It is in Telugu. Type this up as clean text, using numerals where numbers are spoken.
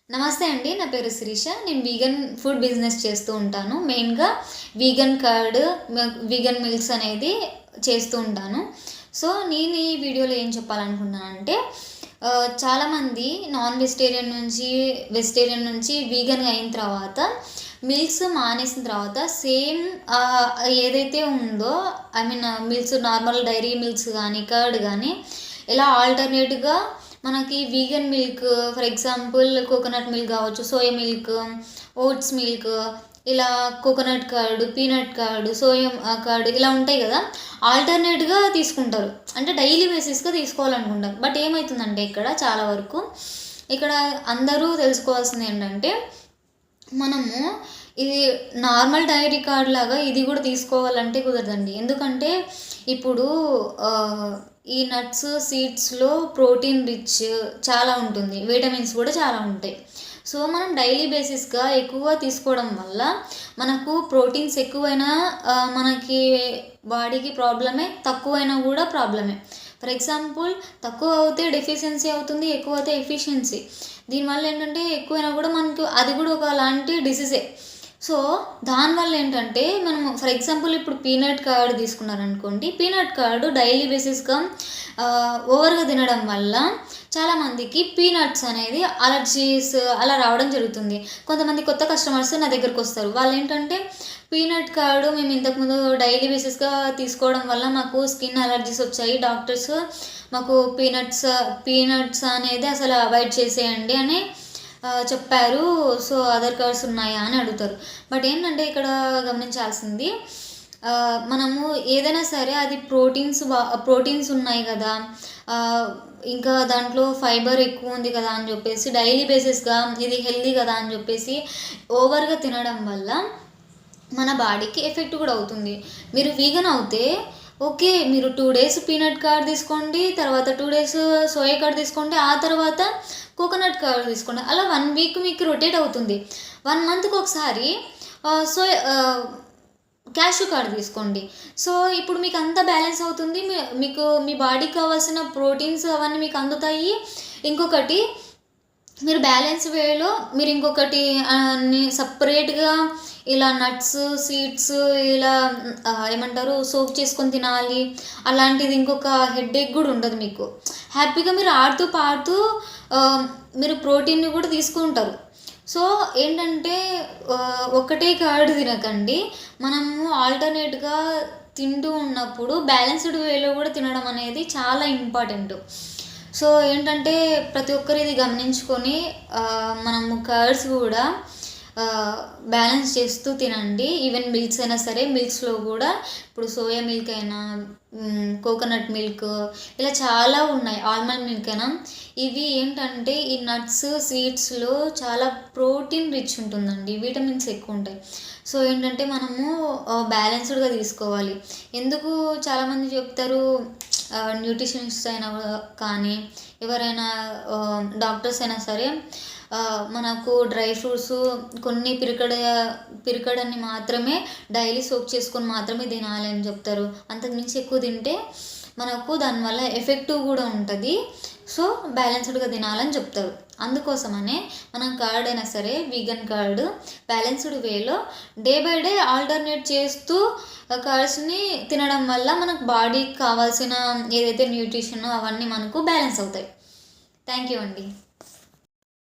నమస్తే అండి. నా పేరు శిరీష. నేను వీగన్ ఫుడ్ బిజినెస్ చేస్తూ ఉంటాను. మెయిన్‌గా వీగన్ కర్డ్, వీగన్ మిల్క్స్ అనేది చేస్తూ ఉంటాను. సో, నేను ఈ వీడియోలో ఏం చెప్పాలనుకుంటున్నానంటే చాలామంది నాన్ వెజిటేరియన్ నుంచి, వెజిటేరియన్ నుంచి వీగన్‌గా అయిన తర్వాత మిల్క్స్ మానేసిన తర్వాత సేమ్ ఏదైతే ఉందో మిల్క్స్ నార్మల్ డైరీ మిల్క్స్ కానీ, కర్డ్ కానీ ఇలా ఆల్టర్‌నేట్‌గా మనకి vegan milk for example coconut milk కావచ్చు, సోయా మిల్క్, ఓట్స్ మిల్క్, ఇలా coconut curd, peanut curd, soya curd ఇలా ఉంటాయి కదా. ఆల్టర్నేట్గా తీసుకుంటారు, అంటే డైలీ బేసిస్గా తీసుకోవాలనుకుంటారు. బట్ ఏమవుతుందంటే చాలా వరకు ఇక్కడ అందరూ తెలుసుకోవాల్సింది ఏంటంటే మనము ఇది నార్మల్ డైరీ కార్డ్ లాగా ఇది కూడా తీసుకోవాలంటే కుదరదండి. ఎందుకంటే ఇప్పుడు ఈ నట్స్, సీడ్స్‌లో ప్రోటీన్ రిచ్ చాలా ఉంటుంది. విటమిన్స్ కూడా చాలా ఉంటాయి. సో, మనం డైలీ బేసిస్‌గా ఎక్కువగా తీసుకోవడం వల్ల మనకు ప్రోటీన్స్ ఎక్కువైనా మనకి బాడీకి ప్రాబ్లమే, తక్కువైనా కూడా ప్రాబ్లమే. ఫర్ ఎగ్జాంపుల్ తక్కువ అవుతే డెఫిషియన్సీ అవుతుంది, ఎక్కువ అయితే ఎఫిషియన్సీ. దీనివల్ల ఏంటంటే ఎక్కువైనా కూడా మనకు అది కూడా ఒకలాంటి డిసీజే. సో, దానివల్ల ఏంటంటే మనము ఫర్ ఎగ్జాంపుల్ ఇప్పుడు పీనట్ కర్డ్ తీసుకున్నారనుకోండి. పీనట్ కర్డ్ డైలీ బేసిస్‌గా ఓవర్‌గా తినడం వల్ల చాలామందికి పీనట్స్ అనేది అలర్జీస్ అలా రావడం జరుగుతుంది. కొంతమంది కొత్త కస్టమర్స్ నా దగ్గరకొస్తారు. వాళ్ళేంటంటే పీనట్ కర్డ్ మేము ఇంతకుముందు డైలీ బేసిస్‌గా తీసుకోవడం వల్ల మాకు స్కిన్ అలర్జీస్ వచ్చాయి. డాక్టర్స్ మాకు పీనట్స్ అనేది అసలు అవాయిడ్ చేసేయండి అని చెప్పారు. సో, అదర్ కర్డ్స్ ఉన్నాయా అని అడుగుతారు. బట్ ఏంటంటే ఇక్కడ గమనించాల్సింది మనము ఏదైనా సరే అది ప్రోటీన్స్ ఉన్నాయి కదా, ఇంకా దాంట్లో ఫైబర్ ఎక్కువ ఉంది కదా అని చెప్పేసి డైలీ బేసిస్‌గా ఇది హెల్తీ కదా అని చెప్పేసి ఓవర్‌గా తినడం వల్ల మన బాడీకి ఎఫెక్ట్ కూడా అవుతుంది. మీరు వీగన్ అవుతే ఓకే, మీరు 2 డేస్ పీనట్ కర్డ్ తీసుకోండి, తర్వాత 2 డేస్ సోయా కర్డ్ తీసుకోండి, ఆ తర్వాత కోకోనట్ కర్డ్ తీసుకోండి. అలా 1 వీక్ మీకు రొటేట్ అవుతుంది. 1 మంత్‌కి ఒకసారి సోయా క్యాష్యూ కర్డ్ తీసుకోండి. సో, ఇప్పుడు మీకు అంతా బ్యాలెన్స్ అవుతుంది. మీకు మీ బాడీకి కావాల్సిన ప్రోటీన్స్ అవన్నీ మీకు అందుతాయి. ఇంకొకటి మీరు బ్యాలెన్స్ వేలో మీరు ఇంకొకటి సపరేట్‌గా ఇలా నట్స్, సీడ్స్ ఇలా ఏమంటారు సోక్ చేసుకొని తినాలి అలాంటిది ఇంకొక హెడేక్ కూడా ఉండదు మీకు. హ్యాపీగా మీరు ఆడుతూ పాడుతూ మీరు ప్రోటీన్‌ని కూడా తీసుకుంటారు. సో, ఏంటంటే ఒకటే కర్డ్ తినకండి. మనము ఆల్టర్నేట్‌గా తింటూ ఉన్నప్పుడు బ్యాలెన్స్‌డ్ వేలో కూడా తినడం అనేది చాలా ఇంపార్టెంట్. సో, ఏంటంటే ప్రతి ఒక్కరు ఇది గమనించుకొని మనము కర్డ్స్ కూడా బ్యాలెన్స్ చేస్తూ తినండి. ఈవెన్ మిల్క్స్ అయినా సరే, మిల్క్స్‌లో కూడా ఇప్పుడు సోయా మిల్క్ అయినా, కోకోనట్ మిల్క్ ఇలా చాలా ఉన్నాయి. ఆల్మండ్ మిల్క్ అయినా ఇవి ఏంటంటే ఈ నట్స్, సీడ్స్‌లో చాలా ప్రోటీన్ రిచ్ ఉంటుందండి. విటమిన్స్ ఎక్కువ ఉంటాయి. సో, ఏంటంటే మనము బ్యాలెన్స్డ్‌గా తీసుకోవాలి. ఎందుకు చాలామంది చెప్తారు న్యూట్రిషనిస్ట్ అయినా కానీ, ఎవరైనా డాక్టర్స్ అయినా సరే మనకు డ్రై ఫ్రూట్స్ కొన్ని పిరికడన్ని మాత్రమే డైలీ సోక్ చేసుకొని మాత్రమే తినాలి అని చెప్తారు. అంతకు మించి ఎక్కువ తింటే మనకు దానివల్ల ఎఫెక్టివ్ కూడా ఉంటుంది. సో, బ్యాలెన్స్డ్‌గా తినాలని చెప్తారు. అందుకోసమనే మనం కర్డ్ అయినా సరే వీగన్ కర్డ్ బ్యాలెన్స్డ్ వేలో డే బై డే ఆల్టర్నేట్ చేస్తూ కర్డ్స్‌ని తినడం వల్ల మనకు బాడీకి కావాల్సిన ఏదైతే న్యూట్రిషన్ అవన్నీ మనకు బ్యాలెన్స్ అవుతాయి. థ్యాంక్ యూ అండి.